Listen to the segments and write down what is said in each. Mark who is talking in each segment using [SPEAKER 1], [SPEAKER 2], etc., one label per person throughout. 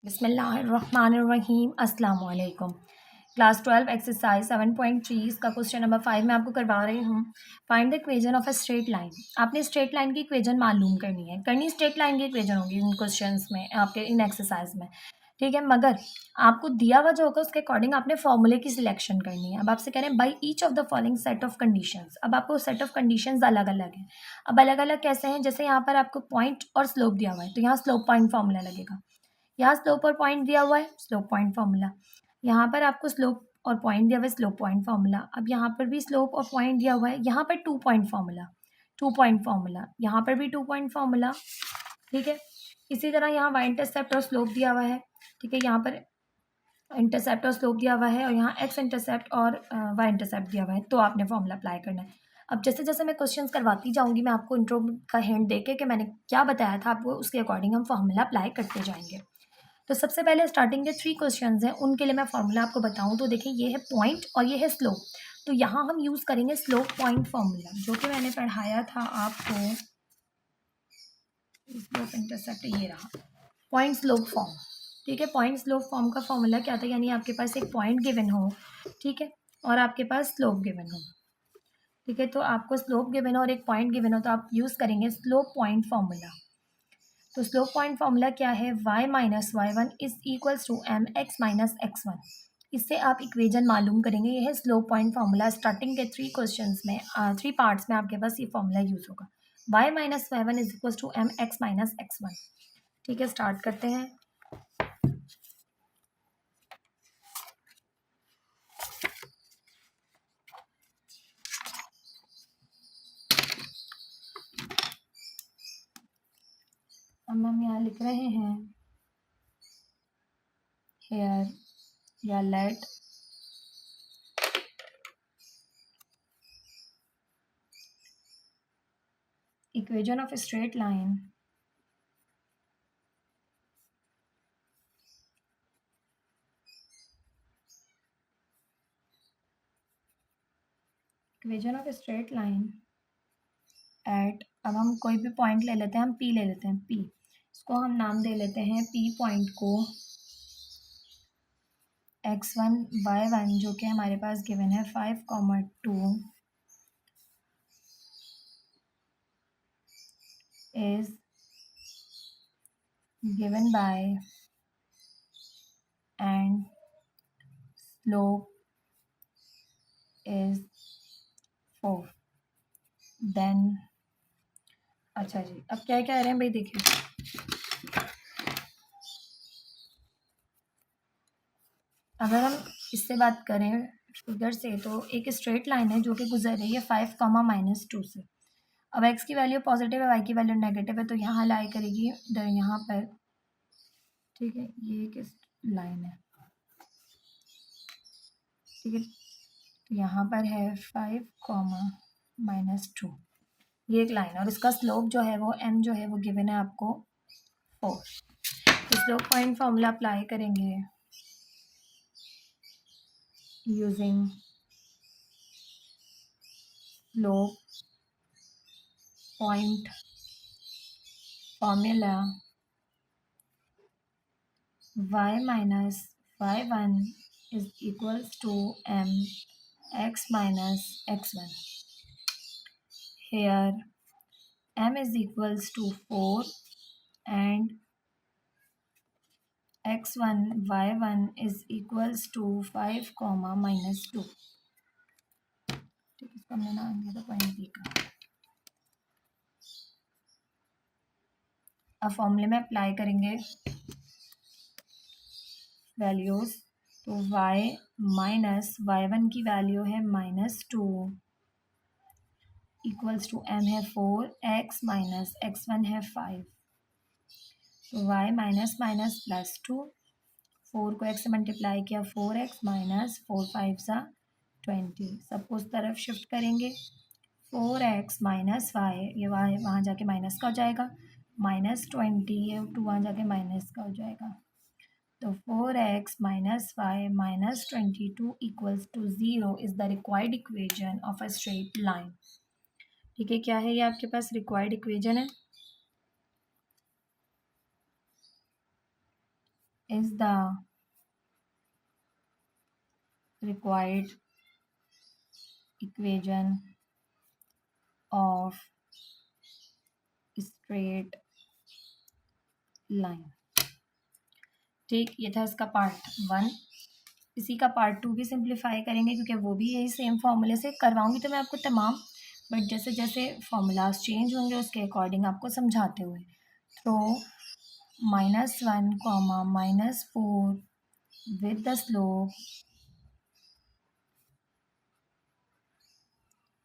[SPEAKER 1] बिस्मिल्लाहिर्रहमानिर्रहीम अस्सलाम वालेकुम। क्लास 12 एक्सरसाइज 7.3 इसका क्वेश्चन नंबर 5 मैं आपको करवा रही हूँ। Find the equation of a straight line. आपने स्ट्रेट लाइन की इक्वेशन मालूम करनी स्ट्रेट लाइन की इक्वेशन होगी इन क्वेश्चंस में आपके इन एक्सरसाइज में, ठीक है। मगर आपको दिया हुआ जो होगा उसके अकॉर्डिंग आपने फॉर्मूले की सिलेक्शन करनी है। अब आपसे कह रहे हैं by each of the following set of conditions. अब आपको सेट ऑफ कंडीशंस अलग अलग है। अब अलग अलग कैसे हैं, जैसे यहाँ पर आपको पॉइंट और स्लोप दिया हुआ है तो यहाँ स्लोप पॉइंट फॉर्मूला लगेगा। यहाँ स्लोप और पॉइंट दिया हुआ है, स्लोप पॉइंट फॉर्मूला। यहाँ पर आपको स्लोप और पॉइंट दिया हुआ है, स्लोप पॉइंट फॉर्मूला। अब यहाँ पर भी स्लोप और पॉइंट दिया हुआ है, यहाँ पर 2 पॉइंट फॉर्मूला, 2 पॉइंट फॉर्मूला, यहाँ पर भी 2 पॉइंट फॉर्मूला, ठीक है। इसी तरह यहाँ वाई इंटरसेप्ट और स्लोप दिया हुआ है, ठीक है। यहाँ पर इंटरसेप्ट और स्लोप दिया हुआ है और यहाँ एक्स इंटरसेप्ट और वाई इंटरसेप्ट दिया हुआ है, तो आपने फॉर्मूला अप्लाई करना है। अब जैसे जैसे मैं क्वेश्चंस करवाती जाऊंगी मैं आपको इंट्रो का हिंट देके कि मैंने क्या बताया था आपको उसके अकॉर्डिंग हम फॉर्मूला अप्लाई करते जाएंगे। तो सबसे पहले स्टार्टिंग के 3 क्वेश्चंस हैं उनके लिए मैं फॉर्मूला आपको बताऊं तो देखिए ये है पॉइंट और ये है स्लोप। तो यहाँ हम यूज़ करेंगे स्लोप पॉइंट फॉर्मूला जो कि मैंने पढ़ाया था आपको। स्लोप इंटरसेप्ट ये रहा पॉइंट स्लोप फॉर्म, ठीक है। पॉइंट स्लोप फॉर्म का फॉर्मूला क्या था, यानी आपके पास एक पॉइंट गिवन हो, ठीक है, और आपके पास स्लोप गिवन हो, ठीक है। तो आपको स्लोप गिवन हो और एक पॉइंट गिवन हो तो आप यूज़ करेंगे स्लोप पॉइंट फॉर्मूला। तो स्लोप पॉइंट फॉर्मूला क्या है, y minus y one is equals to m x minus x one. इससे आप इक्वेशन मालूम करेंगे। ये है स्लोप पॉइंट फॉर्मूला। स्टार्टिंग के 3 क्वेश्चंस में 3 पार्ट्स में आपके पास ये फॉर्मूला यूज होगा। y minus y one is equals to m x minus x one, ठीक है। स्टार्ट करते हैं। अब हम यहाँ लिख रहे हैं हेयर या late equation of a straight line equation of a straight line at, अब हम कोई भी पॉइंट ले लेते हैं, हम P ले लेते हैं, P इसको हम नाम दे लेते हैं P पॉइंट को x1 y1 जो कि हमारे पास गिवन है 5,2 is given by and slope is 4, then अच्छा जी अब क्या कह रहे हैं भाई, देखिए अगर हम इससे बात करें फिगर से तो एक स्ट्रेट लाइन है जो कि गुजर रही है 5,-2 से। अब x की वैल्यू पॉजिटिव है, y की वैल्यू नेगेटिव है, तो यहाँ लाई करेगी इधर यहाँ पर, ठीक है। ये एक लाइन है, ठीक है। यहाँ पर है 5,-2, ये एक लाइन है और इसका स्लोप जो है वो m जो है वो गिवन है आपको 4। तो स्लोप पॉइंट फॉर्मूला अप्लाई करेंगे using slope point formula y minus y1 is equals to m x minus x1. Here m is equals to 4 and x1 y1 is equals to 5, minus 2। ठीक है, इसको हमने नाम दिया था पॉइंट बी का। अब फॉर्मूले में अप्लाई करेंगे वैल्यूज। तो y माइनस y1 की वैल्यू है -2 इक्वल्स टू m है 4, x माइनस x1 है 5। तो y माइनस माइनस प्लस 2, 4 को x से मल्टीप्लाई किया 4x माइनस 4 5 सा 20, सबको उस तरफ शिफ्ट करेंगे। 4x माइनस वाई, ये y वहाँ जाके माइनस का हो जाएगा, -20, ये 2 वहाँ जाके माइनस का हो जाएगा। तो 4x minus y minus 22 equals to 0 is the required equation of a straight line. ठीक है, क्या है ये आपके पास रिक्वायर्ड इक्वेशन है, is the required equation of straight line। ठीक, ये था इसका पार्ट 1। इसी का पार्ट 2 भी सिंप्लीफाई करेंगे क्योंकि वो भी यही सेम फार्मूले से करवाऊंगी तो मैं आपको तमाम, बट जैसे जैसे फार्मूलाज चेंज होंगे उसके अकॉर्डिंग आपको समझाते हुए। तो -1, -4 विद द स्लोप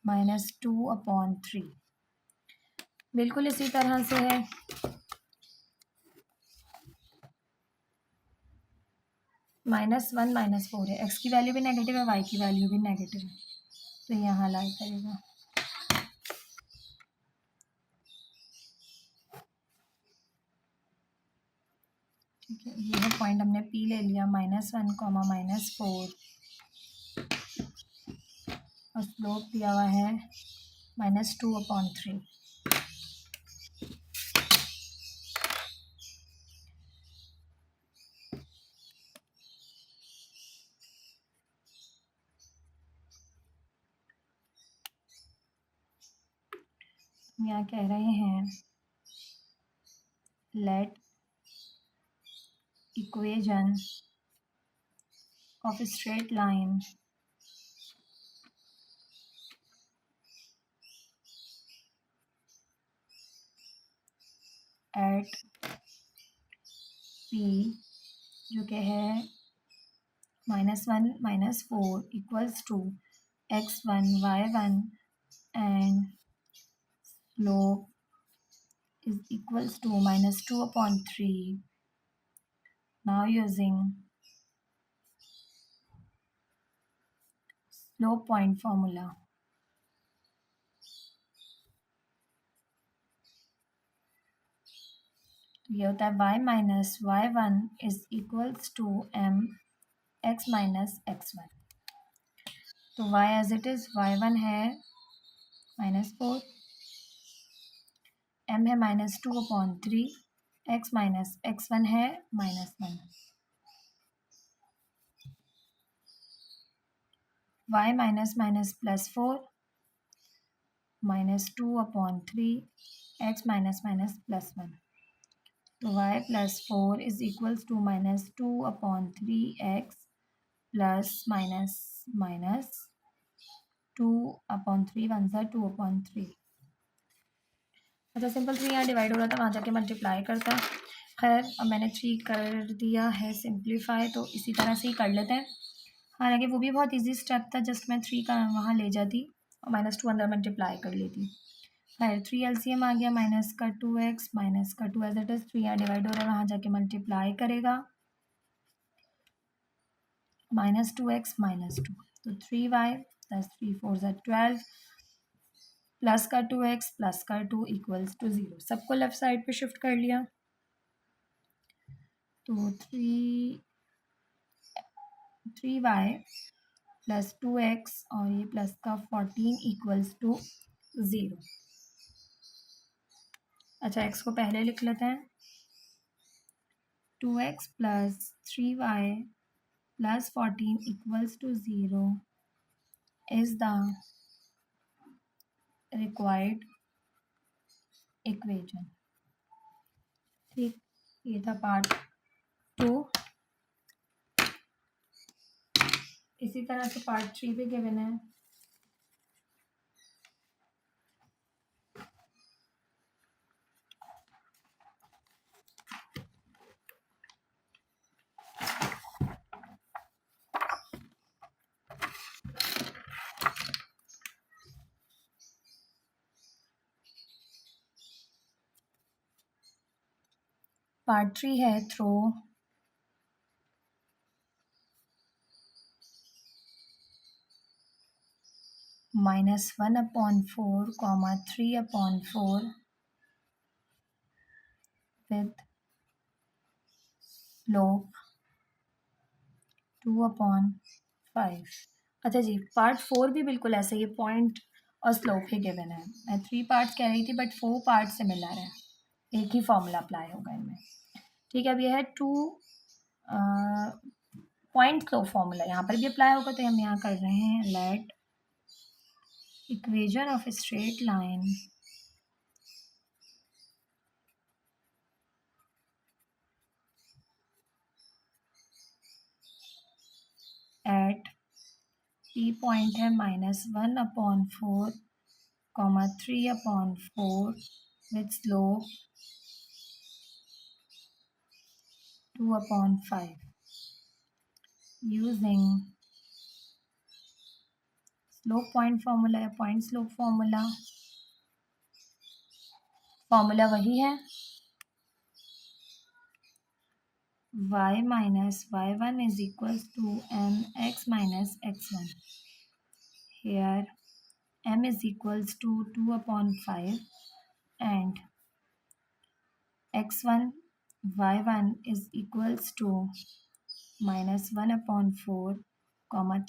[SPEAKER 1] -2/3, बिल्कुल इसी तरह से है। -1 -4 है, x की वैल्यू भी नेगेटिव है, y की वैल्यू भी नेगेटिव है, तो यहाँ लाई करेगा। ठीक है, ये है पॉइंट हमने P ले लिया, -1, -4 और स्लोप दिया हुआ है -2/3। यहाँ कह रहे हैं let equation of straight line at P, जो कि है -1 -4 equals to x1 y1 and slope is equals to -2/3। Now using slope point formula, तो ये होता है y minus y1 is equals to m x minus x1। तो y as it is y1 है -4, m है -2/3, x माइनस x1 है -1। y minus minus +4 -2/3, x minus minus +1। तो y +4 is equals to -2/3x plus minus minus 2/3 1 सा 2/3। अच्छा, simple 3 यहाँ divide हो रहा था, वहाँ जाके मल्टीप्लाई करता। खैर अब मैंने 3 कर दिया है सिंप्लीफाई, तो इसी तरह से ही कर लेते हैं। हालांकि वो भी बहुत इजी स्टेप था, जस्ट मैं 3 का वहाँ ले जाती और -2 अंदर मल्टीप्लाई कर लेती। खैर 3 LCM आ गया, -2x -2 एज इट इज़, 3 यहाँ डिवाइड हो रहा है, वहाँ जाके मल्टीप्लाई करेगा -2x -2, तो 3y + 3 4 = 12 प्लस का 2x प्लस का 2 इक्वल्स टू 0। सबको लेफ्ट साइड पे शिफ्ट कर लिया, तो 3y + 2x और ये प्लस का 14 इक्वल्स टू 0। अच्छा, x को पहले लिख लेते हैं, 2x + 3y + 14 equals to 0 is the required equation. ठीक, ये था पार्ट 2। इसी तरह से पार्ट 3 भी गिवन है। पार्ट 3 है थ्रो -1/4, 3/4 with slope 2/5। अच्छा जी, पार्ट 4 भी बिल्कुल ऐसे ही पॉइंट और स्लोप ही गिवन है। मैं 3 पार्ट्स कह रही थी बट 4 पार्ट सिमिलर है, एक ही फॉर्मूला अप्लाई होगा इनमें। ठीक है, अब यह है 2 पॉइंट स्लोप फॉर्मूला यहाँ पर भी अप्लाई होगा, तो हम यहाँ कर रहे हैं let equation of a straight line at T point है -1/4, 3/4 with slope 2/5 using slope point formula या पॉइंट स्लोप फार्मूला वही है y minus y1 is equals to mx minus x1. Here m is equals to 2/5 and x1 y1 is equals to -1/4,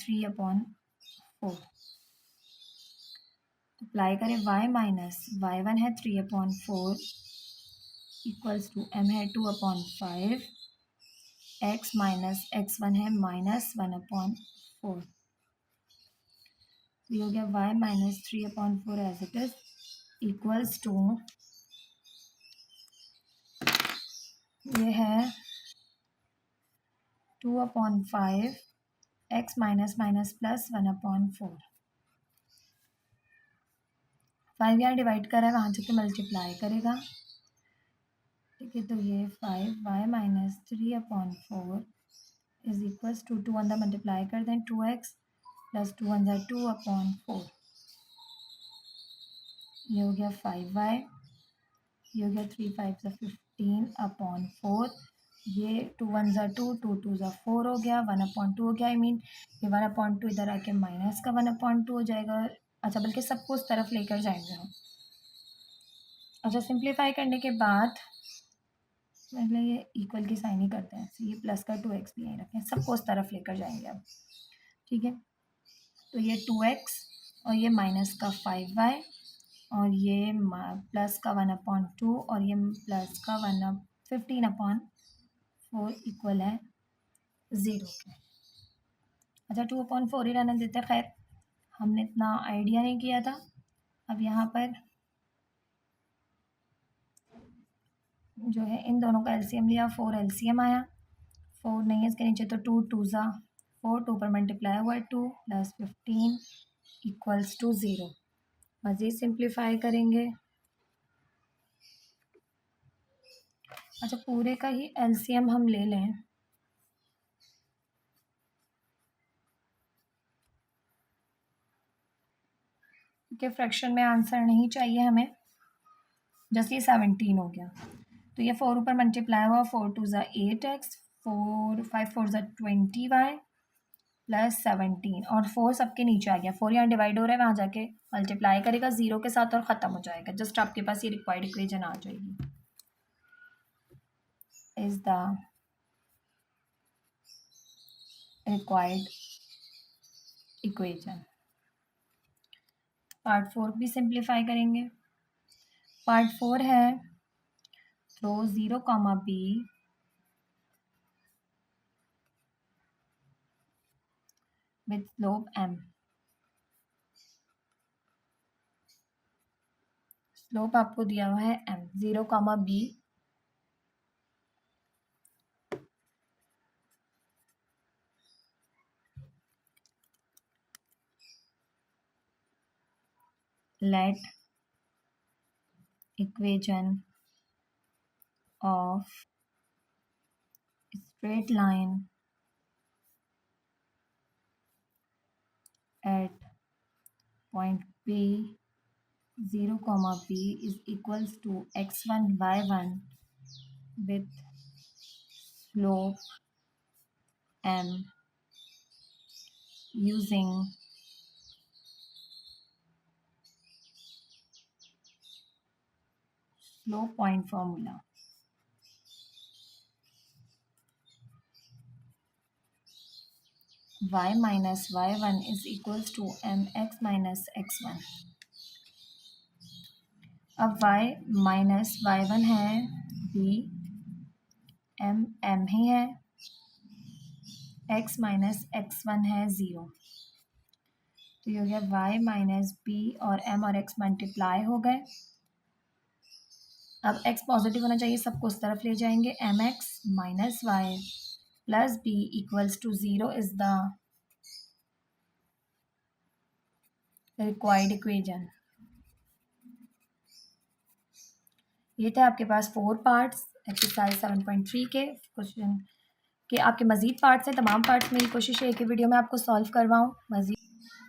[SPEAKER 1] 3/4. Apply करें y minus y1 है 3/4 equals to m है 2/5, x minus x1 है -1/4. तो ये हो गया y minus 3/4 as it is equals to ये है 2/5 x माइनस माइनस प्लस 1/4. 5 यहाँ डिवाइड कर रहा है, वहाँ जाके मल्टीप्लाई करेगा. ठीक है, तो ये 5y minus 3/4 is equals to 2 अंदर मल्टीप्लाई कर दें 2x प्लस 2 अंदर 2/4. ये हो गया 5y, ये हो गया 3 5 15/4. ये 2 1 2 2 2 4 हो गया, 1/2 हो गया. आई मीन ये 1/2 इधर आके माइनस का 1/2 हो जाएगा. अच्छा, बल्कि सबको उस तरफ लेकर जाएंगे हम. अच्छा, सिंप्लीफाई करने के बाद पहले ये इक्वल की साइन ही करते हैं, ये प्लस का 2x भी यहीं रखें, सबको उस तरफ लेकर जाएंगे अब. ठीक है, तो ये 2x और ये माइनस का 5y और ये प्लस का 1/2 और ये प्लस का 15/4 इक्वल है 0 के. अच्छा, 2/4 ही रहने देते. खैर, हमने इतना आइडिया नहीं किया था. अब यहाँ पर जो है इन दोनों का एलसीएम लिया, 4 एलसीएम आया. 4 नहीं है इसके नीचे, तो 2 2 4, 2 पर मल्टीप्लाई हुआ है 2 प्लस 15 इक्वल्स टू 0. मज़ीद सिंप्लीफाई करेंगे. अच्छा, पूरे का ही एलसीएम हम ले लें. क्योंकि फ्रैक्शन में आंसर नहीं चाहिए हमें. जैसे ये 17 हो गया, तो ये 4 ऊपर मल्टीप्लाई हुआ, 4 2 8x, 4 5 4 20y प्लस 17 और 4 सबके नीचे आ गया. 4 यहाँ डिवाइड हो रहा है, वहाँ जाके मल्टीप्लाई करेगा 0 के साथ और ख़त्म हो जाएगा. जस्ट आपके पास ये रिक्वायर्ड इक्वेशन आ जाएगी. Is the required equation. Part 4 भी सिंप्लीफाई करेंगे. पार्ट 4 है through 0, b with slope m. Slope आपको दिया हुआ है m. 0, b let equation of straight line at point P 0, b is equals to x1 y1 with slope m using slope point formula. Y minus y1 is equals to mx minus x1. अब y minus y1 है b, m ही है x minus x one है 0, तो ये हो गया Y minus B और M और एक्स मल्टीप्लाई हो गए। अब x पॉजिटिव होना चाहिए, सबको उस तरफ ले जाएंगे। M x minus y plus b equals to 0 is the required equation. ये थे आपके पास 4 पार्ट्स एक्सरसाइज 7.3 के क्वेश्चन के। आपके मज़ीद पार्ट्स हैं, तमाम पार्ट्स मेरी कोशिश है कि वीडियो में आपको सॉल्व करवाऊँ मज़ीद।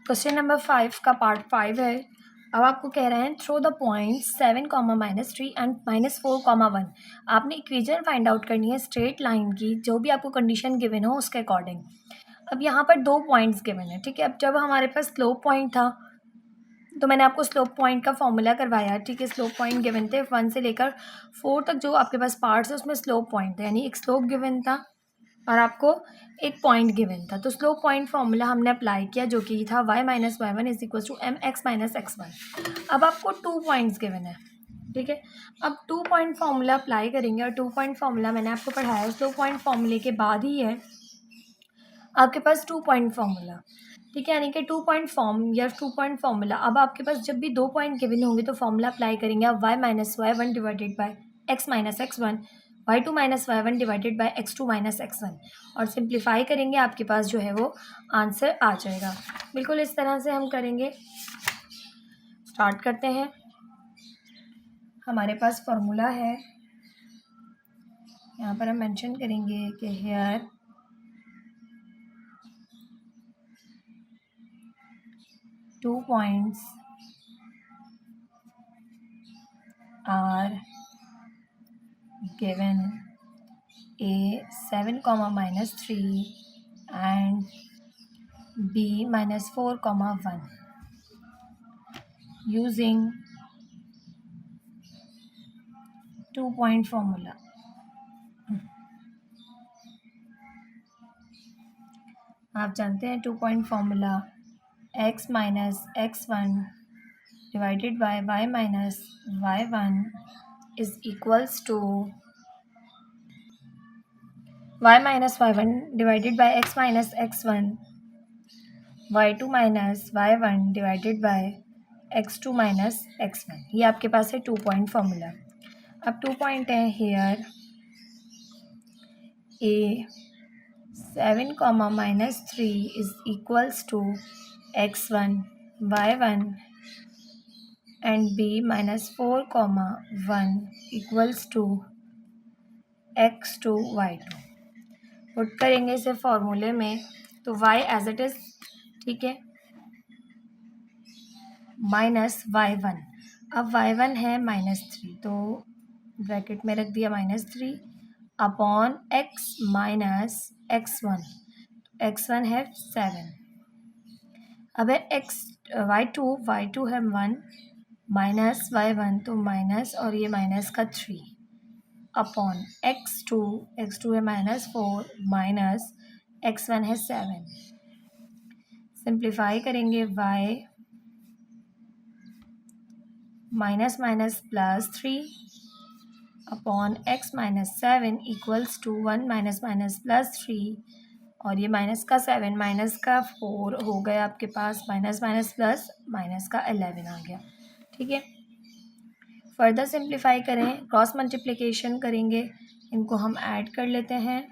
[SPEAKER 1] क्वेश्चन नंबर 5 का पार्ट 5 है। अब आपको कह रहे हैं थ्रो द पॉइंट 7, -3 एंड -4, 1। आपने इक्वेशन फाइंड आउट करनी है स्ट्रेट लाइन की, जो भी आपको कंडीशन गिवन हो उसके अकॉर्डिंग। अब यहाँ पर 2 पॉइंट्स गिवन है, ठीक है। अब जब हमारे पास स्लोप पॉइंट था तो मैंने आपको स्लोप पॉइंट का फॉर्मूला करवाया, ठीक है। स्लोप पॉइंट गिवन थे 1 से लेकर 4 तक, जो आपके पास पार्ट्स है उसमें स्लोप पॉइंट थे, यानी एक स्लोप गिवन था और आपको एक पॉइंट गिवन था। तो स्लोप पॉइंट फॉर्मूला हमने अप्लाई किया, जो कि था y minus y one is equal to m x minus x one. अब आपको 2 पॉइंट्स गिवन है, ठीक है। अब 2 पॉइंट फॉर्मूला अप्लाई करेंगे और 2 पॉइंट फॉर्मूला मैंने आपको पढ़ाया, स्लोप पॉइंट फॉर्मूले के बाद ही है आपके पास 2 पॉइंट फॉर्मूला, ठीक है। यानी कि 2 पॉइंट फॉर्म या 2 पॉइंट फॉर्मूला। अब आपके पास जब भी 2 पॉइंट गिवन होंगे तो फॉर्मूला अप्लाई करेंगे आप y minus y one divided by x minus x one, y2 minus y one divided by x2 minus x one, और सिंप्लीफाई करेंगे, आपके पास जो है वो आंसर आ जाएगा। बिल्कुल इस तरह से हम करेंगे। स्टार्ट करते हैं। हमारे पास फार्मूला है, यहाँ पर हम मेंशन करेंगे कि here two points are given a 7, -3 and b -4, 1 using 2 point formula। आप जानते हैं 2 point formula x minus x one divided by y minus y one is equals to y minus y one divided by x minus x one, y2 minus y one divided by x2 minus x one. ये आपके पास है 2 point formula. अब 2 point है hair a 7, -3 is equals to x1 y1 and b -4, 1 equals to x2 y2। Put करेंगे इसे फॉर्मूले में तो y एज इट इज़, ठीक है, माइनस y1। अब y1 है -3, तो ब्रैकेट में रख दिया -3 upon x minus x1, x1 है 7। अब है y2 है 1 माइनस y1, तो माइनस और ये माइनस का 3 अपॉन x2 है -4 माइनस x1 है 7। सिंप्लीफाई करेंगे y minus minus plus 3 upon x minus 7 equals to 1 minus minus plus 3, और ये माइनस का 7 माइनस का 4 हो गया आपके पास, माइनस माइनस प्लस माइनस का 11 आ गया, ठीक है। फर्दर सिंप्लीफाई करें, क्रॉस मल्टीप्लिकेशन करेंगे, इनको हम ऐड कर लेते हैं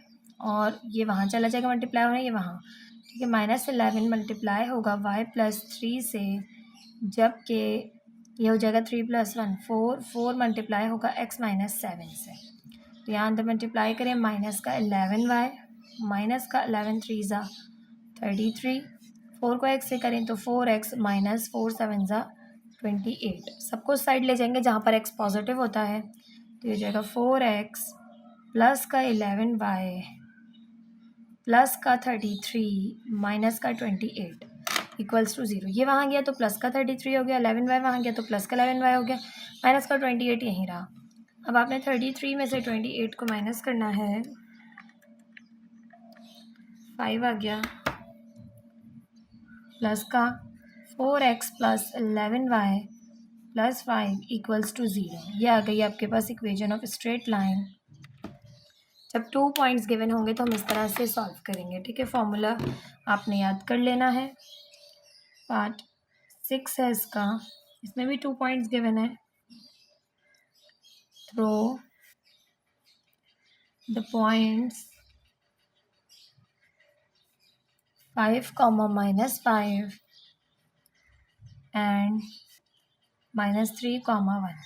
[SPEAKER 1] और ये वहाँ चला जाएगा मल्टीप्लाई होने, ये वहाँ, ठीक है। -11 मल्टीप्लाई होगा y प्लस 3 से, जबकि ये हो जाएगा 3 + 1 4, 4 मल्टीप्लाई होगा x माइनस 7 से। तो यहाँ अंदर मल्टीप्लाई करें, माइनस का 11y माइनस का 11 3 ज़ा 33, 4 को x से करें तो 4x माइनस 4 7 ज़ा 28। सबको साइड ले जाएंगे जहाँ पर x पॉजिटिव होता है, तो ये हो जाएगा 4x प्लस का 11y प्लस का 33 माइनस का 28 इक्वल्स टू 0। ये वहाँ गया तो प्लस का 33 हो गया, 11y वहाँ गया तो प्लस का 11y हो गया, माइनस का 28 यहीं रहा। अब आपने 33 में से 28 को माइनस करना है, 5 आ गया, प्लस का 4x plus 11y plus 5 equals to 0। ये आ गई आपके पास इक्वेशन ऑफ स्ट्रेट लाइन जब 2 पॉइंट्स गिवन होंगे तो हम इस तरह से सॉल्व करेंगे, ठीक है। फॉर्मूला आपने याद कर लेना है। पार्ट 6 है इसका, इसमें भी 2 पॉइंट्स गिवन है। Through the points 5, -5 and -3, 1.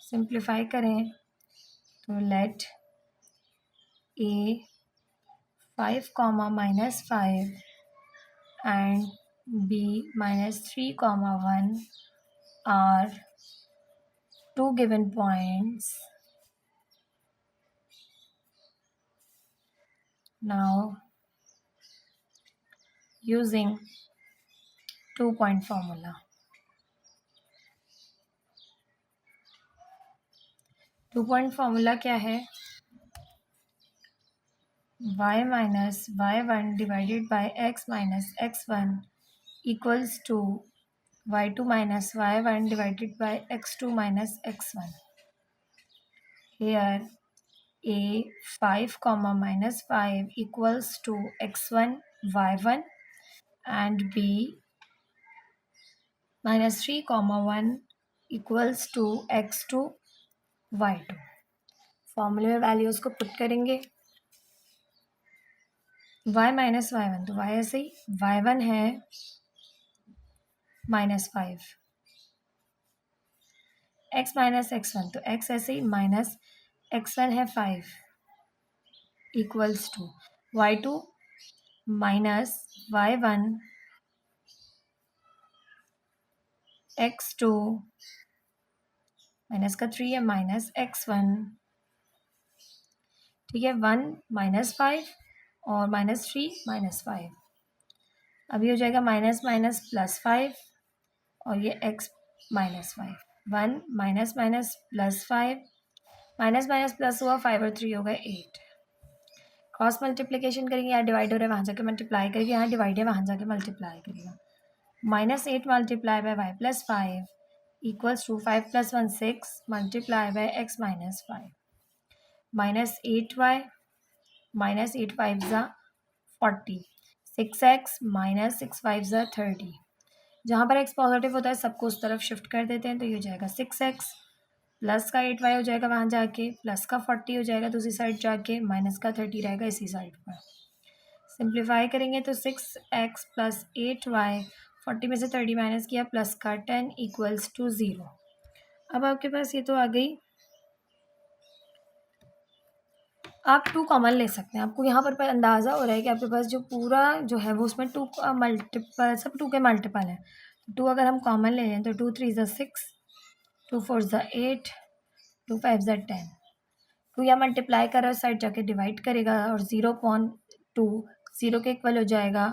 [SPEAKER 1] Simplify करें तो let a 5, -5 and b -3, 1 are two given points. Now using 2-point formula. 2-point formula क्या है? y minus y1 divided by x minus x1 equals to y2 minus y1 divided by x2 minus x1. Here a 5, -5 equals to x1 y1 and b -3, 1 equals to x2 y2. फॉर्मूले में values को put करेंगे। y minus y1 तो y ऐसे ही y1 है -5, x minus x1 तो x ऐसे ही minus x1 है 5 equals to y2 minus y1 x2 minus का 3 है माइनस x1, ठीक है। 1 -5 और -3 -5, अभी हो जाएगा माइनस माइनस +5 और ये x -5, 1 minus minus +5 minus minus plus हुआ 5 और 3 होगा 8। क्रॉस मल्टीप्लिकेशन करेंगे, यहाँ डिवाइड हो रहा है वहाँ जाके मल्टीप्लाई करेंगे, यहाँ डिवाइड है वहाँ जाके मल्टीप्लाई करेगा। -8 multiply by y plus 5 equals to 5 + 1 6 multiply by x minus 5 -8y -8 5 ज़ा 40 6x -6 5 ज़ा 30। जहाँ पर x पॉजिटिव होता है सबको उस तरफ शिफ्ट कर देते हैं, तो ये हो जाएगा 6x प्लस का 8y हो जाएगा वहाँ जाके, प्लस का 40 हो जाएगा दूसरी साइड जाके, माइनस का 30 रहेगा इसी साइड पर। सिंप्लीफाई करेंगे तो 6x प्लस 8y 40 में से 30 माइनस किया प्लस का 10 इक्वल्स टू 0। अब आपके पास ये तो आ गई, आप 2 कॉमन ले सकते हैं। आपको यहाँ पर अंदाज़ा हो रहा है कि आपके पास जो पूरा जो है वो उसमें 2 का मल्टीपल, सब 2 के मल्टीपल है। 2 अगर हम कॉमन ले लें तो 2 3 ज़ा 6, 2 4 ज़ा 8, 2 5 ज़ा 10। 2 या मल्टीप्लाई कर रहा है उस साइड जाके डिवाइड करेगा और 0.2 0 के इक्वल हो जाएगा।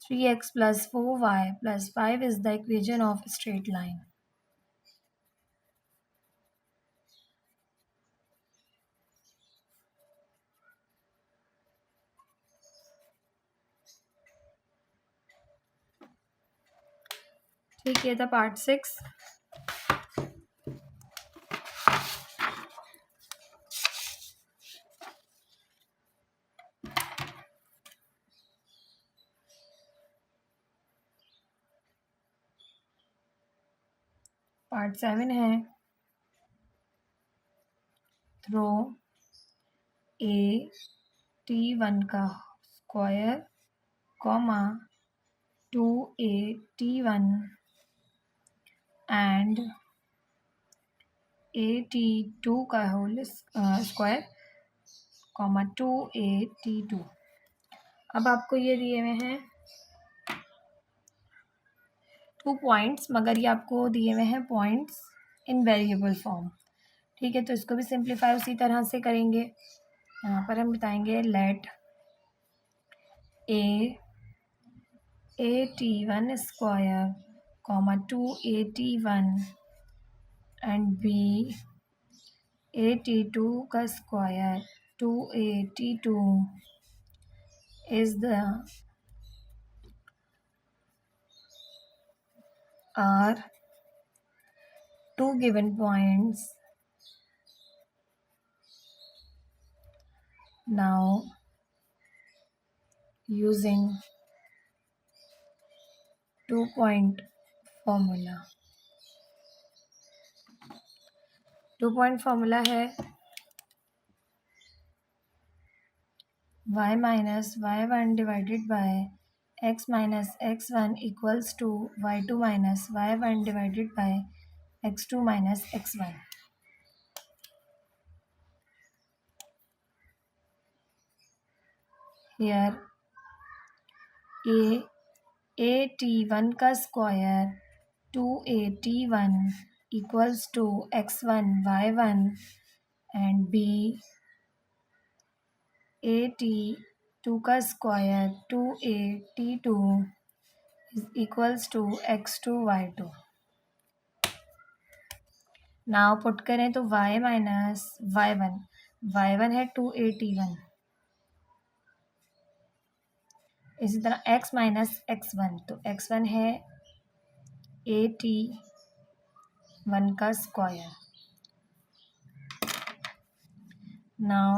[SPEAKER 1] 3x plus 4y plus 5 is the equation of straight line. ठीक है, था पार्ट 6। पार्ट 7 है थ्रो a(t1) का square comma 2a(t1) and a(t2) का होल स्क्वायर कॉमा 2a(t2). अब आपको ये दिए हुए हैं 2 पॉइंट्स, मगर ये आपको दिए हुए हैं पॉइंट्स इन वेरिएबल फॉर्म, ठीक है। तो इसको भी सिंप्लीफाई उसी तरह से करेंगे। यहाँ पर हम बताएंगे late a(t1) square comma 2a(t1) and b(a(t2) का square 2a(t2) is the are two given points. Now using two-point formula. Two point formula है y minus y1 divided by x minus x1 equals to y2 minus y1 divided by x2 minus x1. Here a t1 का square 2a_t1 equals to x1 y1 and b a_t2 का square 2a_t2 is equals to x2 y2. Now put करें तो y minus y1 है 2a_t1, इसी तरह x minus x1 तो x1 है a_t1 का square. Now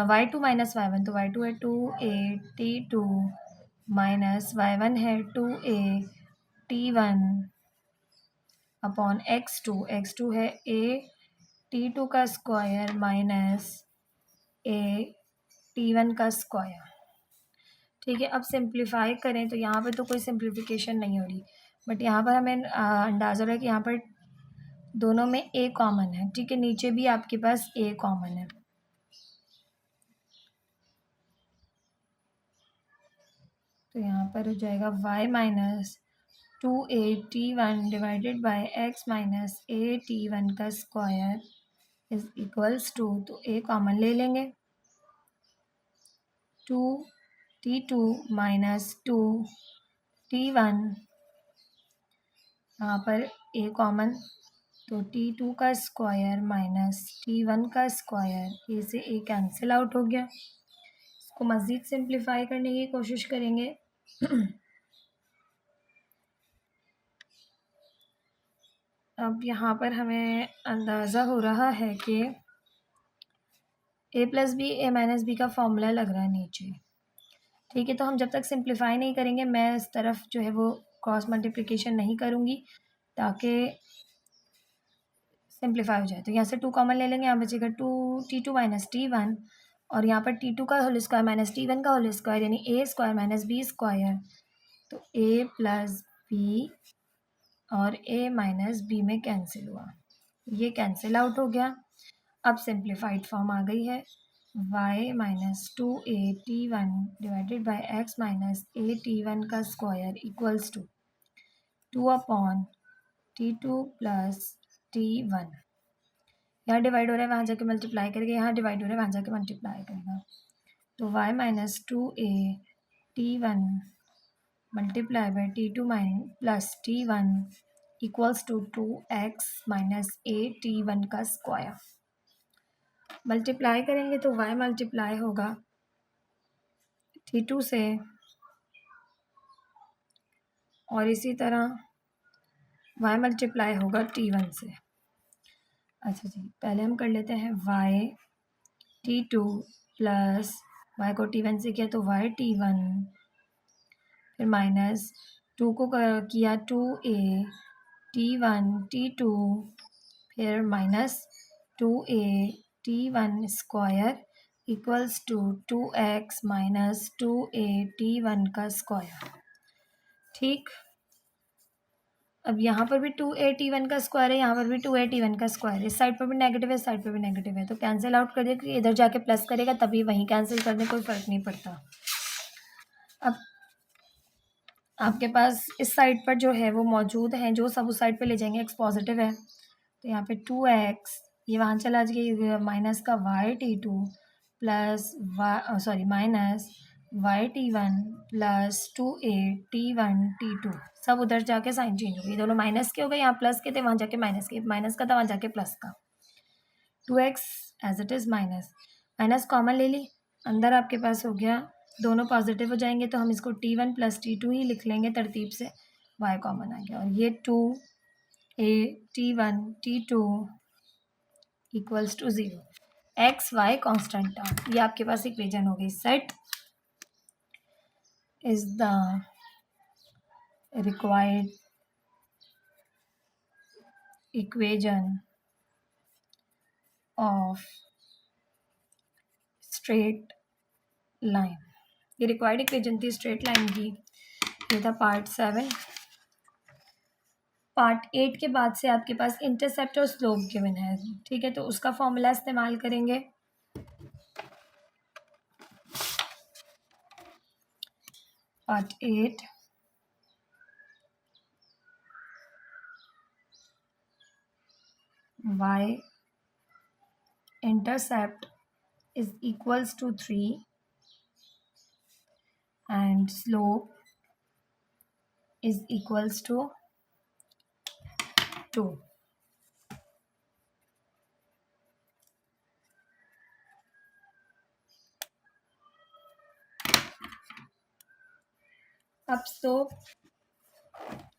[SPEAKER 1] y2 minus y1 तो y2 है 2a_t2 माइनस y1 है 2a_t1 अपॉन x2 है a_t2 का स्क्वायर माइनस a_t1 का स्क्वायर. ठीक है, अब सिंप्लीफाई करें तो यहाँ पर तो कोई सिंप्लीफिकेशन नहीं हो रही, बट यहाँ पर हमें अंदाज़ा हो रहा है कि यहाँ पर दोनों में a कॉमन है. ठीक है, नीचे भी आपके पास a कॉमन है. तो यहाँ पर हो जाएगा y minus 2a_t1 divided by x minus a_t1 का स्क्वायर इज इक्वल्स टू, तो a कॉमन ले लेंगे, 2t2 माइनस 2t1, यहाँ पर a कॉमन तो t2 का स्क्वायर माइनस t1 का स्क्वायर, a से a कैंसिल आउट हो गया. इसको मज़ीद सिंप्लीफाई करने की कोशिश करेंगे. अब यहाँ पर हमें अंदाज़ा हो रहा है कि a plus b a minus b का फॉर्मूला लग रहा है नीचे. ठीक है, तो हम जब तक सिंप्लीफाई नहीं करेंगे मैं इस तरफ जो है वो क्रॉस मल्टीप्लिकेशन नहीं करूँगी ताकि सिंप्लीफाई हो जाए. तो यहाँ से 2 कॉमन ले लेंगे, यहाँ बचेगा 2t2 माइनस t1 और यहाँ पर t2 का होल स्क्वायर माइनस t1 का होल स्क्वायर यानी a square minus b square. तो a प्लस बी और a माइनस बी में कैंसिल हुआ, ये कैंसिल आउट हो गया. अब सिंप्लीफाइड फॉर्म आ गई है y minus 2a_t1 divided by x minus a_t1 का square equals to 2 upon t2 plus t1. यहाँ डिवाइड हो रहा है वहाँ जाके मल्टीप्लाई करेगा, यहाँ डिवाइड हो रहा है वहाँ जाके मल्टीप्लाई करेगा. तो y minus 2a_t1 multiply by t2 plus t1 equals to 2x minus a_t1 का स्क्वायर. मल्टीप्लाई करेंगे तो y मल्टीप्लाई होगा t2 से और इसी तरह y मल्टीप्लाई होगा t1 से. अच्छा जी, पहले हम कर लेते हैं y t2 प्लस y को t1 से किया तो y t1, फिर माइनस 2 को किया 2a t1 t2, फिर minus 2a t1 square equals to 2x minus 2a t1 का स्क्वायर. ठीक, अब यहाँ पर भी 2a_t1 का स्क्वायर है, यहाँ पर भी 2a_t1 का स्क्वायर है. इस साइड पर भी नेगेटिव है, इस साइड पर भी नेगेटिव है, तो कैंसिल आउट कर दे, क्योंकि इधर जाके प्लस करेगा तभी वहीं कैंसिल कर दे, कोई फ़र्क नहीं पड़ता. अब आपके पास इस साइड पर जो है वो मौजूद हैं, जो सब उस साइड पे ले जाएंगे, x पॉजिटिव है तो यहाँ पे 2x ये वहाँ चला जाएगा, माइनस का y_t2 plus minus y_t1 plus 2a_t1 t2, सब उधर जाके साइन चेंज हो गई, दोनों माइनस के हो गए, यहाँ प्लस के थे वहाँ जाके माइनस के, माइनस का था वहाँ जाके प्लस का. 2x as it is minus common ले ली, अंदर आपके पास हो गया दोनों पॉजिटिव हो जाएंगे तो हम इसको T1 + T2 ही लिख लेंगे तरतीब से, y कॉमन आ गया और ये 2a T1 T2 = 0। X Y constant term, ये आपके पास इक्वेशन हो गई set is the required equation of straight line. ये रिक्वायर्ड इक्वेशन थी स्ट्रेट लाइन की। ये था पार्ट 7। पार्ट 8 के बाद से आपके पास इंटरसेप्ट और स्लोप गिवन है, ठीक है, तो उसका फॉर्मूला इस्तेमाल करेंगे। Part 8 y intercept is equals to 3 and slope is equals to 2। अब स्लोप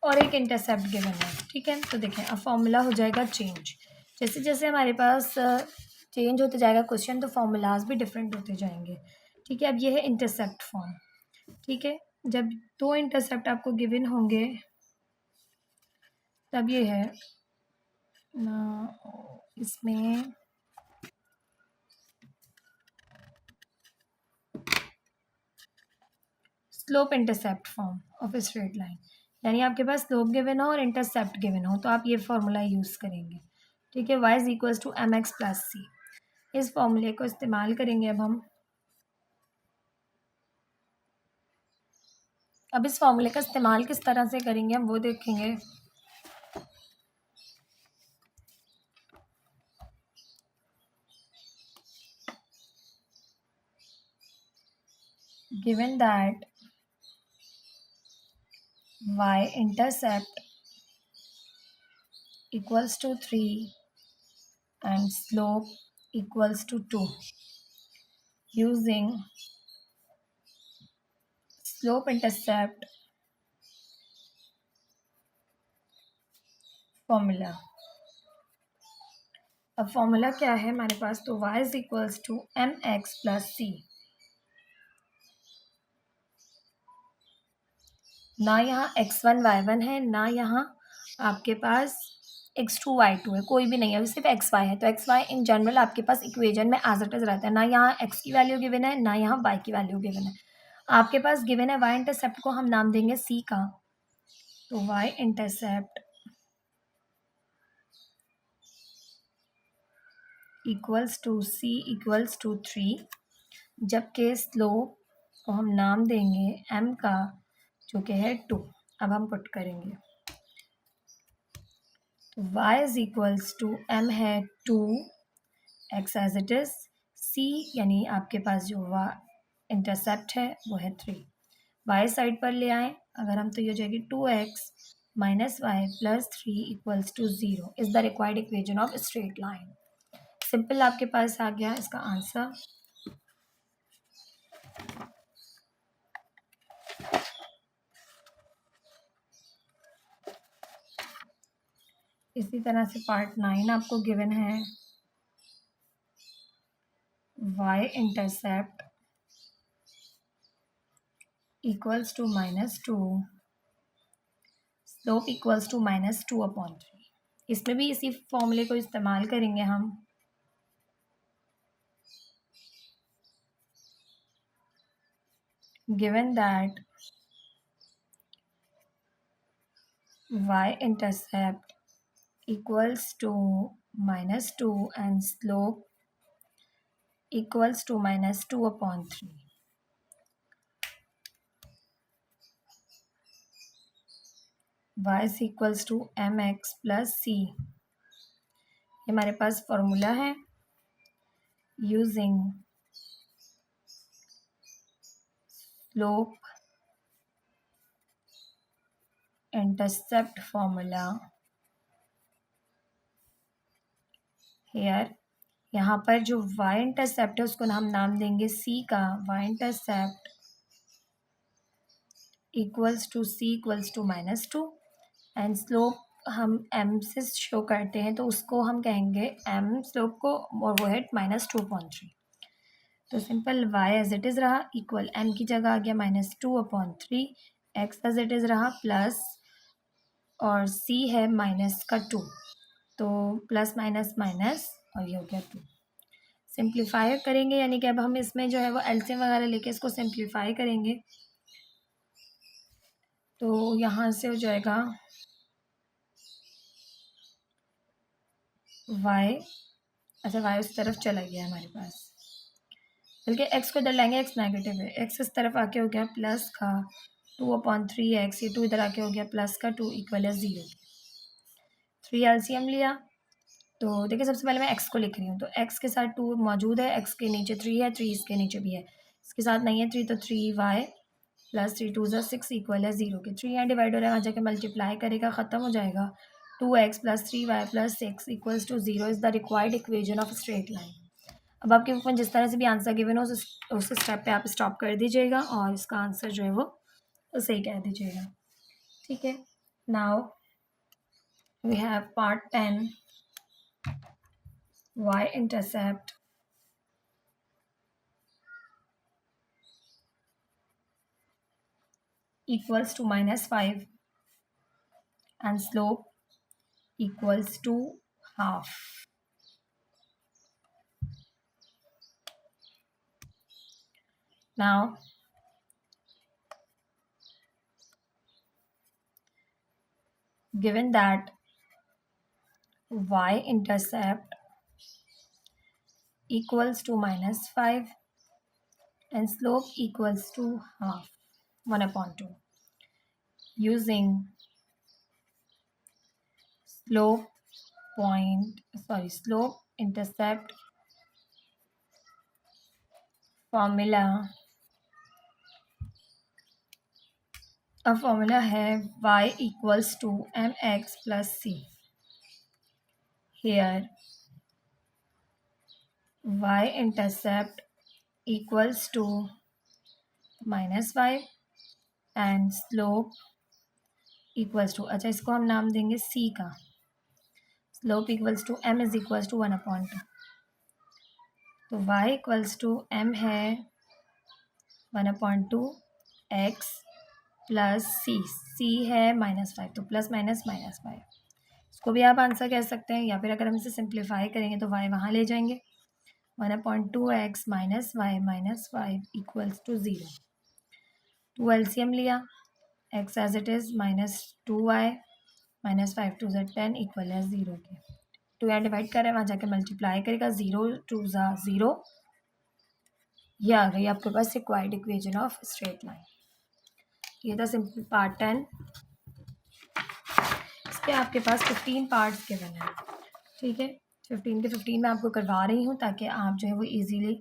[SPEAKER 1] और एक इंटरसेप्ट गिवन है, ठीक है, तो देखें अब फॉर्मूला हो जाएगा चेंज। जैसे जैसे हमारे पास चेंज होते जाएगा क्वेश्चन तो फॉर्मूलाज भी डिफरेंट होते जाएंगे, ठीक है। अब ये है इंटरसेप्ट फॉर्म, ठीक है। जब दो इंटरसेप्ट आपको गिवन होंगे तब ये है इसमें slope intercept form of a straight line, यानी आपके पास स्लोप गिवन हो और इंटरसेप्ट गिवन हो तो आप ये फॉर्मूला यूज़ करेंगे, ठीक है। y = mx + c, इस फॉर्मूले को इस्तेमाल करेंगे। अब इस फॉर्मूले का इस्तेमाल किस तरह से करेंगे हम वो देखेंगे। Given that y intercept equals to 3 and slope equals to 2, using slope intercept formula. अब फॉर्मूला क्या है हमारे पास, तो y = mx + c। ना यहाँ x1 y1 है, ना यहाँ आपके पास x2 y2 है, कोई भी नहीं है, सिर्फ xy है। तो xy इन जनरल आपके पास इक्वेशन में एज इट इज रहता है, ना यहाँ x की वैल्यू गिवन है ना यहाँ y की वैल्यू गिवन है। आपके पास गिवन है y इंटरसेप्ट को हम नाम देंगे c का, तो y इंटरसेप्ट = c = 3, जबकि स्लोप को हम नाम देंगे m का जो कि है 2। अब हम पुट करेंगे तो y = m है 2, x as it is, c यानी आपके पास जो इंटरसेप्ट है वो है 3। y साइड पर ले आए अगर हम तो ये हो जाएगी 2x - y + 3 = 0 is the required equation of straight line. Simple आपके पास आ गया इसका आंसर। इसी तरह से पार्ट 9 आपको गिवन है y इंटरसेप्ट = -2, स्लोप = -2/3। इसमें भी इसी फॉर्मूले को इस्तेमाल करेंगे हम। Given that y intercept = -2 and slope = -2/3। y = mx + c, ये हमारे पास फॉर्मूला है। Using slope intercept formula here, यहाँ पर जो y इंटरसेप्ट है उसको हम नाम देंगे c का। y intercept equals to c equals to -2 and slope हम m से शो करते हैं तो उसको हम कहेंगे m स्लोप को, और वो है -2/3। तो simple y as it is रहा इक्वल m की जगह आ गया -2/3, x एज इट इज़ रहा प्लस, और c है -2, तो प्लस माइनस माइनस और ये हो गया 2। सिंप्लीफाई करेंगे यानी कि अब हम इसमें जो है वो एलसीएम वगैरह लेके इसको सिंप्लीफाई करेंगे, तो यहाँ से हो जाएगा y, अच्छा y उस तरफ चला गया हमारे पास, बल्कि x को इधर लाएंगे, x नेगेटिव है, x इस तरफ आके हो गया प्लस का 2/3x, ये 2 इधर आके हो गया प्लस का 2 इक्वल है 0। 3 एलसीएम लिया, तो देखिए सबसे पहले मैं x को लिख रही हूँ, तो x के साथ 2 मौजूद है, x के नीचे 3 है, 3 इसके नीचे भी है, इसके साथ नहीं है 3, तो 3y प्लस 3 2 6 इक्वल है 0 के। 3 यहाँ डिवाइड हो रहा है, वहाँ जाके मल्टीप्लाई करेगा, ख़त्म हो जाएगा। 2x plus 3y plus 6 equals to 0 is the required equation of straight line. अब आपके ऊपर जिस तरह से भी आंसर गिवन हो उस स्टेप पे आप स्टॉप कर दीजिएगा और इसका आंसर जो है वो सही कह दीजिएगा, ठीक है। Now we have part 10, y intercept equals to -5 and slope equals to half. Now given that y-intercept equals to -5 and slope equals to half, 1/2, using slope intercept formula, a formula है y equals to mx plus c. Here y-intercept equals to -5 and slope equals to, अच्छा इसको हम नाम देंगे c का, slope equals to m is equals to 1/2, तो y equals to m है 1/2 x plus c है -5, तो प्लस माइनस -5, इसको भी आप आंसर कह सकते हैं, या फिर अगर हम इसे सिंप्लीफाई करेंगे तो y वहाँ ले जाएंगे, 1/2 x minus y minus 5 equals to 0। 2 LCM लिया, x as it is -2y -5 2 ज़ 10 इक्वल है 0 के। 2 यहाँ डिवाइड कर रहे हैं, वहाँ जाके मल्टीप्लाई करेगा, 0 2 ज़ा 0, ये आ गई आपके पास required equation of straight line. ये था सिंपल पार्ट 10। इस पर आपके पास 15 पार्ट्स गिवन है, ठीक है। 15 के 15 मैं आपको करवा रही हूँ ताकि आप जो है वो इजीली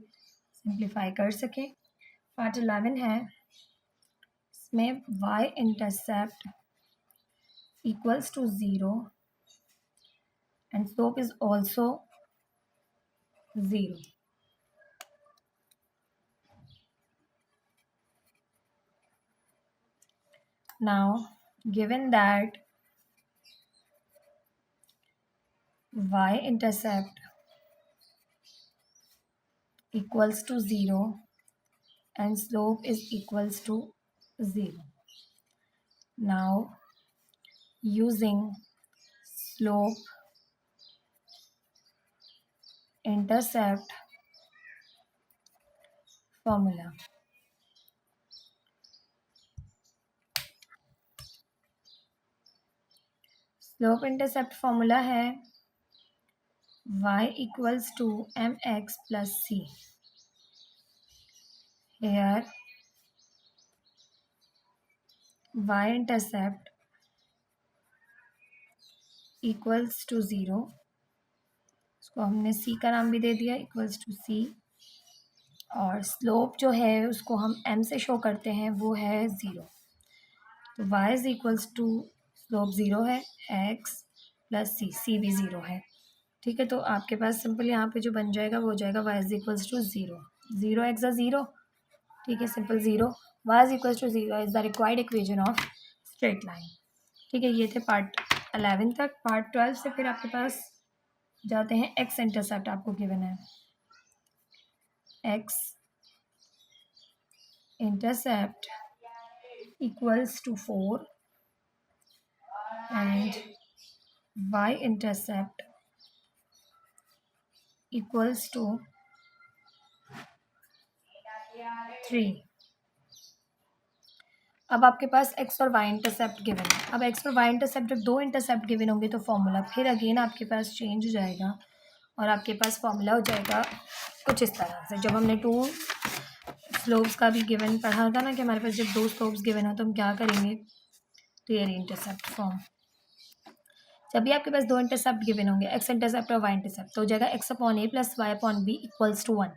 [SPEAKER 1] सिंप्लीफाई कर सकें। पार्ट 11 है, इसमें y intercept equals to 0 and slope is also 0. Now given that y-intercept equals to 0 and slope is equals to 0. Now using slope intercept formula, slope intercept formula है y equals to mx plus c. Here y intercept equals to 0, इसको हमने c का नाम भी दे दिया, equals to c, और slope जो है उसको हम m से शो करते हैं, वो है 0, तो y is equals to slope 0 है, x प्लस c भी 0 है, ठीक है। तो आपके पास सिंपल यहाँ पे जो बन जाएगा वो हो जाएगा y is equals to 0, 0 x 0, ठीक है, simple 0, y is equal to 0 is the required equation of straight line. ठीक है, ये थे पार्ट 11 तक। पार्ट 12 से फिर आपके पास जाते हैं एक्स इंटरसेप्ट आपको गिवन है। X intercept equals to 4 and y intercept equals to 3। अब आपके पास x और y इंटरसेप्ट गिवन है। अब x और y इंटरसेप्ट जब दो इंटरसेप्ट गिवन होंगे तो फॉर्मूला फिर अगेन आपके पास चेंज हो जाएगा और आपके पास फॉर्मूला हो जाएगा कुछ इस तरह से। जब हमने टू स्लोप्स का भी गिवन पढ़ा था ना कि हमारे पास जब दो स्लोप्स गिवन हो तो हम क्या करेंगे, तो ये इंटरसेप्ट फॉर्म। जब भी आपके पास दो इंटरसेप्ट गिवन होंगे, एक्स इंटरसेप्ट और वाई इंटरसेप्ट, तो हो जाएगा x upon a plus y upon b equals to 1।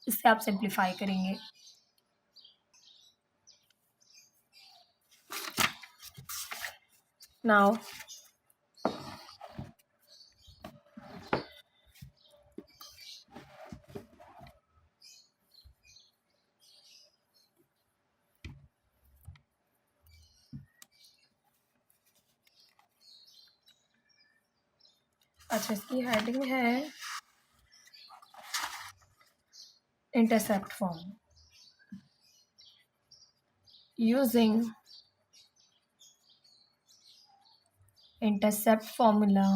[SPEAKER 1] इससे आप सिंप्लीफाई करेंगे। नाउ अच्छा, इसकी हेडिंग है intercept form using intercept formula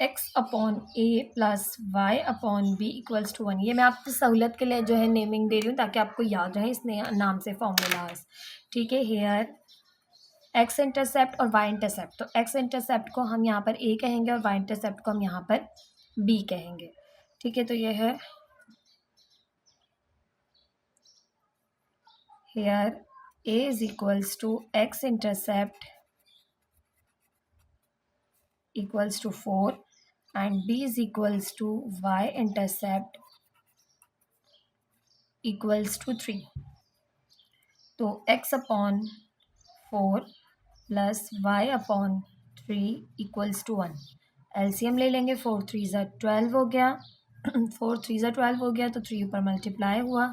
[SPEAKER 1] x upon a plus y upon b equals to 1। ये मैं आपकी सहूलत के लिए जो है नेमिंग दे रही हूँ ताकि आपको याद रहे इस नाम से फॉर्मूलाज। ठीक है, हेयर एक्स इंटरसेप्ट और वाई इंटरसेप्ट, तो एक्स इंटरसेप्ट को हम यहाँ पर ए कहेंगे और वाई इंटरसेप्ट को हम यहाँ पर बी कहेंगे। ठीक है, तो ये है here a is equals to x intercept equals to 4 and b is equals to y intercept equals to 3। तो x upon 4 plus y upon 3 equals to 1। LCM ले लेंगे, 4 3 ज़ा 12 हो गया 4 3 ज़ा 12 हो गया तो 3 ऊपर मल्टीप्लाई हुआ,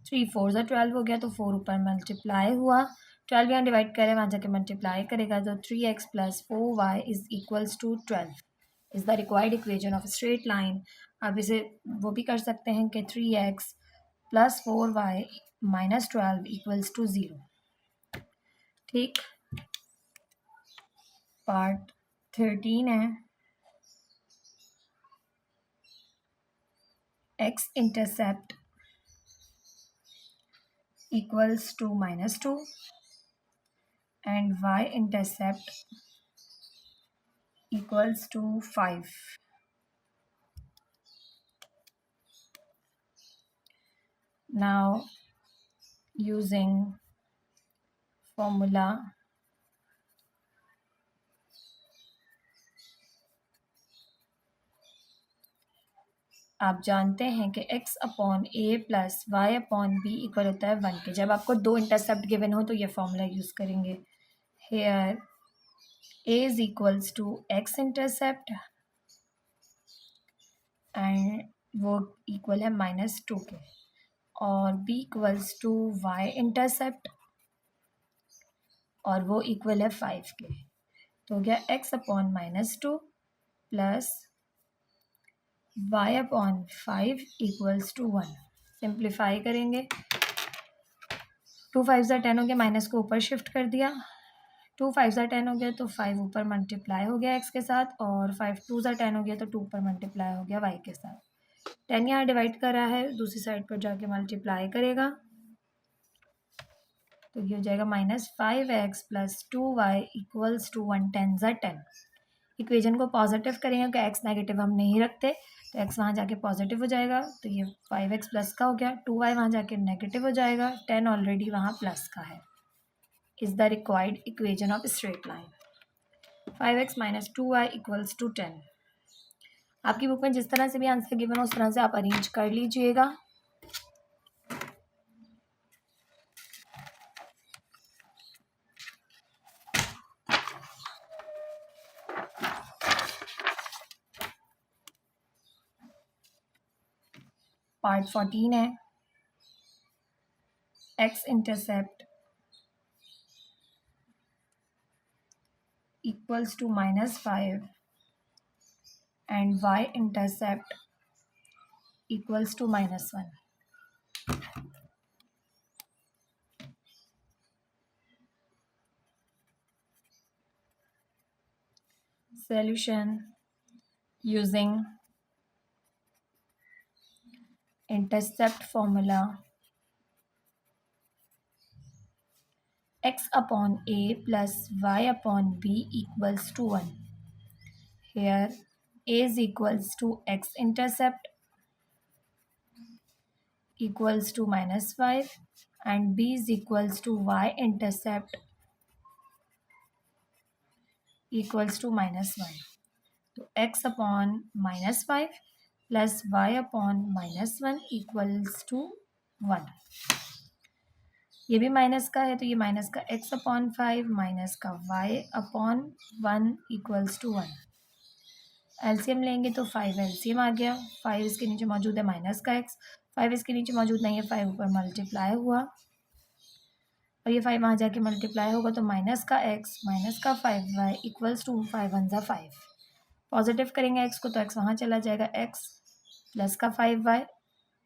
[SPEAKER 1] 3 4 ज़ा 12 हो गया तो 4 ऊपर मल्टीप्लाई हुआ, 12 यहाँ डिवाइड करें वहाँ जाके मल्टीप्लाई करेगा तो 3x plus 4y is equals to 12 is the required equation of straight line. आप इसे वो भी कर सकते हैं कि 3x plus 4y minus 12 equals to 0। ठीक, पार्ट 13 है x intercept equals to -2 and y intercept equals to 5। Now using formula आप जानते हैं कि x upon a plus y upon b equal होता है 1 के। जब आपको दो इंटरसेप्ट गिवन हो तो ये फॉर्मूला यूज़ करेंगे। Here a is equals to x intercept and वो इक्वल है -2 के, और b equals to y intercept और वो इक्वल है 5 के। तो हो गया x upon -2 plus y upon 5 equals to 1। Simplify करेंगे, 2 5 ज़ा 10 हो गया, माइनस को ऊपर शिफ्ट कर दिया, 2 5 ज़ा 10 हो गया तो 5 ऊपर मल्टीप्लाई हो गया x के साथ, और 5 2 ज़ा 10 हो गया तो 2 ऊपर मल्टीप्लाई हो गया y के साथ। 10 यहाँ डिवाइड कर रहा है, दूसरी साइड पर जाके मल्टीप्लाई करेगा तो ये हो जाएगा -5x plus 2y equals to 1 10 ज़ा 10। इक्वेशन को पॉजिटिव करेंगे कि x नेगेटिव हम नहीं रखते तो x वहाँ जाके पॉजिटिव हो जाएगा, तो ये 5x प्लस का हो गया, 2y वहाँ जाके नेगेटिव हो जाएगा, 10 ऑलरेडी वहाँ प्लस का है। Is the required equation of straight line 5x minus 2y equals to 10। आपकी बुक में जिस तरह से भी आंसर गिवन हो उस तरह से आप अरेंज कर लीजिएगा। पार्ट 14 है x intercept equals to -5 and y intercept equals to -1. Solution using intercept formula: x upon a plus y upon b equals to 1. Here a is equals to x intercept equals to -5 and b is equals to y intercept equals to -1. तो x upon -5 plus y upon -1 equals to 1. ये भी minus का है तो ये minus का x upon 5 minus का y upon 1 equals to 1. LCM लेंगे तो 5 एलसीएम आ गया. 5 इसके नीचे मौजूद है माइनस का x, 5 इसके नीचे मौजूद नहीं है, 5 ऊपर मल्टीप्लाई हुआ और ये 5 वहाँ जाके मल्टीप्लाई होगा तो माइनस का x माइनस का 5y इक्वल्स टू 5 1 ज़ा 5. पॉजिटिव करेंगे x को तो x वहाँ चला जाएगा, x प्लस का 5y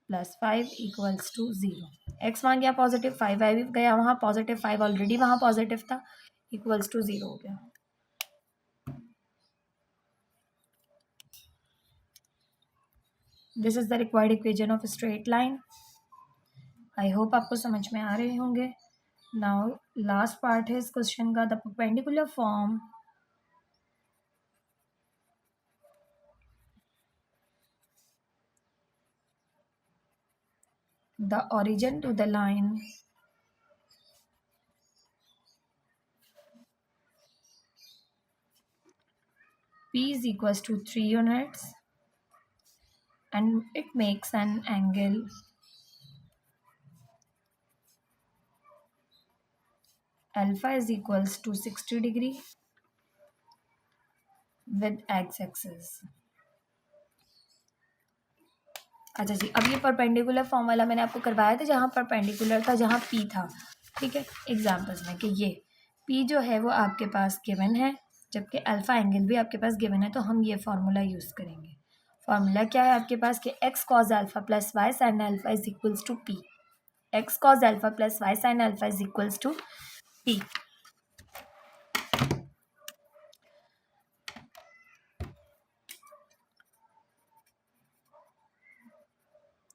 [SPEAKER 1] plus 5 equals to 0. x वहाँ गया पॉजिटिव, 5y भी गया वहाँ पॉजिटिव, 5 ऑलरेडी वहाँ पॉजिटिव था, इक्वल्स टू 0 हो गया. This is the required equation of straight line. I hope आपको समझ में आ रहे होंगे. नाउ लास्ट पार्ट है इस क्वेश्चन का, the perpendicular form the origin to the line P is equals to 3 units and it makes an angle alpha is equals to 60 degree with x-axis. अच्छा जी, अब ये परपेंडिकुलर फॉर्म वाला मैंने आपको करवाया था जहाँ परपेंडिकुलर था, जहाँ P था. ठीक है, एग्जाम्पल्स में कि ये P जो है वो आपके पास गिवन है जबकि अल्फ़ा एंगल भी आपके पास गिवन है, तो हम ये फार्मूला यूज़ करेंगे. फार्मूला क्या है आपके पास कि x cos alpha plus y sin alpha is equals to P. x cos alpha plus y sin alpha is equals to P.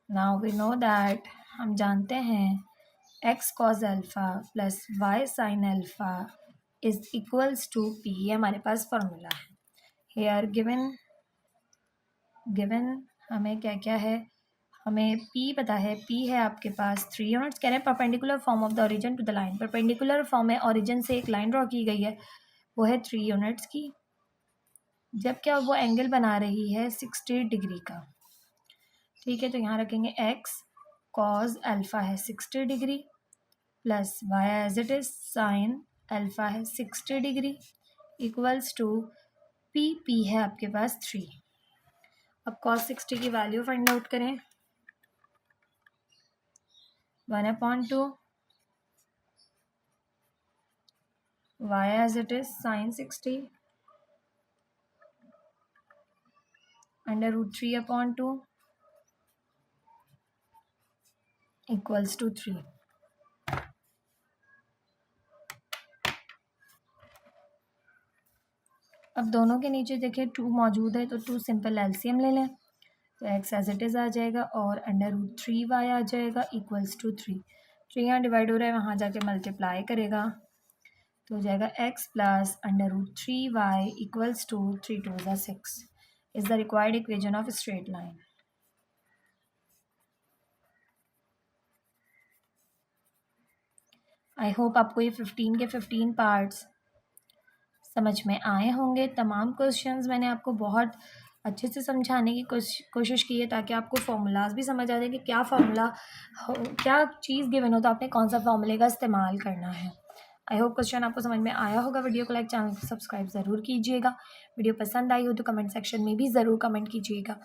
[SPEAKER 1] Now we know that, हम जानते हैं x cos alpha plus y sin alpha is equals to P. ये हमारे पास formula है. Here given हमें क्या क्या है, हमें P पता है. P है आपके पास 3 यूनिट्स. कह रहे हैं perpendicular form of the origin to the line. Perpendicular form है, ओरिजिन से एक लाइन ड्रॉ की गई है, वो है 3 यूनिट्स की, जबकि अब वो एंगल बना रही है 60 डिग्री का. ठीक है, तो यहाँ रखेंगे x cos अल्फ़ा है 60 degree plus y as it is sin alpha है 60 डिग्री इक्वल्स टू P है आपके पास 3. अब cos 60 की वैल्यू फाइंड आउट करें. 1/2 y as it is sin 60 √3/2 equals to 3. अब दोनों के नीचे देखिए 2 मौजूद है तो 2 सिंपल एलसीएम ले लें तो x एज इट इज़ आ जाएगा और √3y आ जाएगा इक्वल्स टू 3. 3 यहाँ डिवाइड हो रहा है, वहाँ जाके मल्टीप्लाई करेगा तो हो जाएगा x plus √3y equals to 3 2 ज़ा 6 is the required equation of straight line. I hope आपको ये 15 के 15 पार्ट्स समझ में आए होंगे. तमाम क्वेश्चंस मैंने आपको बहुत अच्छे से समझाने की कोशिश की है ताकि आपको फार्मूलाज भी समझ आ जाए कि क्या फार्मूला क्या चीज़ गिवन हो तो आपने कौन सा फार्मूले का इस्तेमाल करना है. आई होप क्वेश्चन आपको समझ में आया होगा. वीडियो को लाइक, चैनल को सब्सक्राइब ज़रूर कीजिएगा. वीडियो पसंद आई हो तो कमेंट सेक्शन में भी ज़रूर कमेंट कीजिएगा.